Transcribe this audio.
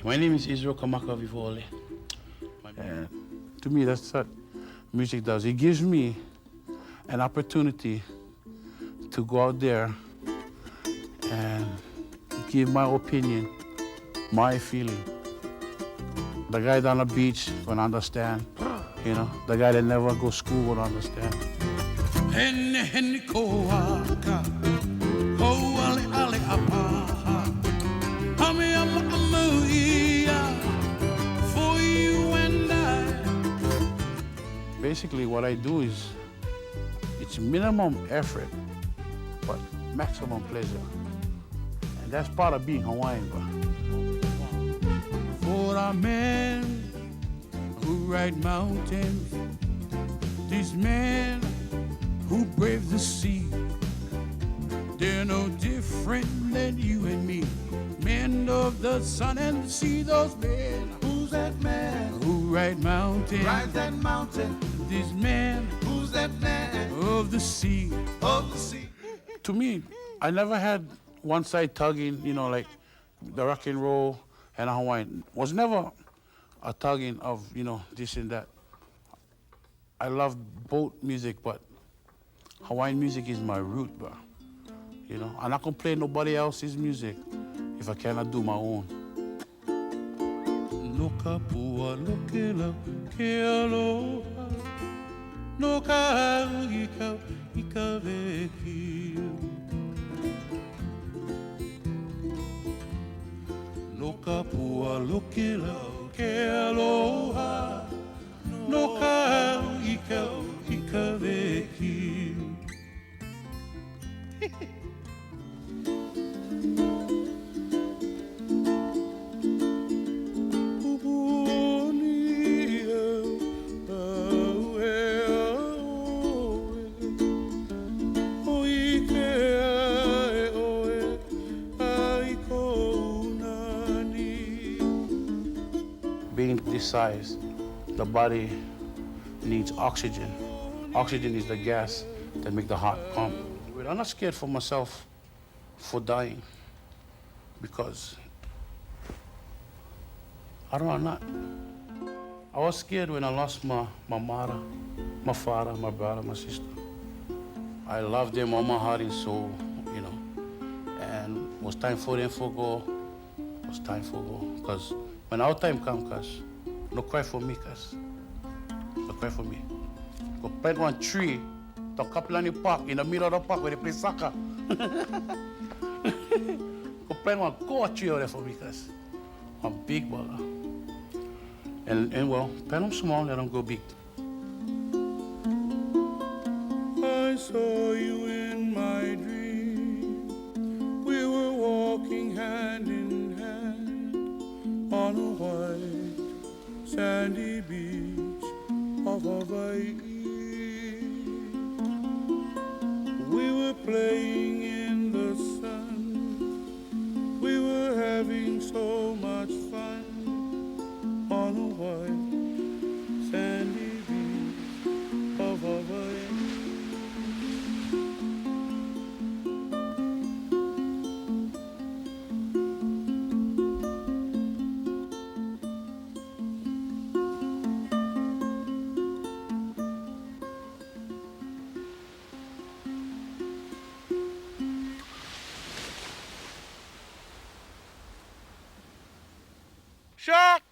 My name is Israel Kamaka Vivole. And to me, that's what music does. It gives me an opportunity to go out there and give my opinion, my feeling. The guy down the beach will understand, you know. The guy that never go school will understand. Basically, what I do is, it's minimum effort, but maximum pleasure. And that's part of being Hawaiian, bro. For a man who ride mountains, these men who brave the sea, they're no different than you and me. Men of the sun and the sea, those men. Who's that man? Who ride mountains? Ride that mountain. These men. Who's that man? Of the sea. Of the sea. To me, I never had one side tugging, you know, like the rock and roll and Hawaiian. Was never a tugging of, you know, this and that. I love both music, but Hawaiian music is my root, bro. You know, I'm not gonna play nobody else's music if I cannot do my own. No kapua lokela ke aloha, no ka ika veki. No kapua lokela ke aloha, no ka ika veki. Being this size, the body needs oxygen. Oxygen is the gas that makes the heart pump. I'm not scared for myself for dying because I don't know, I'm not. I was scared when I lost my mother, my father, my brother, my sister. I loved them all my heart and soul, you know. And it was time for them to go. It was time for go. Because when our time come, cuz, no cry for me, cuz. No cry for me. Go plant one tree, to Kapilani Park, in the middle of the park where they play soccer. Go plant one core tree out there for me, cuz. One big baller. And well, plant them small, let them go big. I saw you in my dream. We were walking hand in hand on a white sandy beach of Hawaii. We were playing in the sun. We were having so much fun on a white sandy beach of Hawaii. Shock!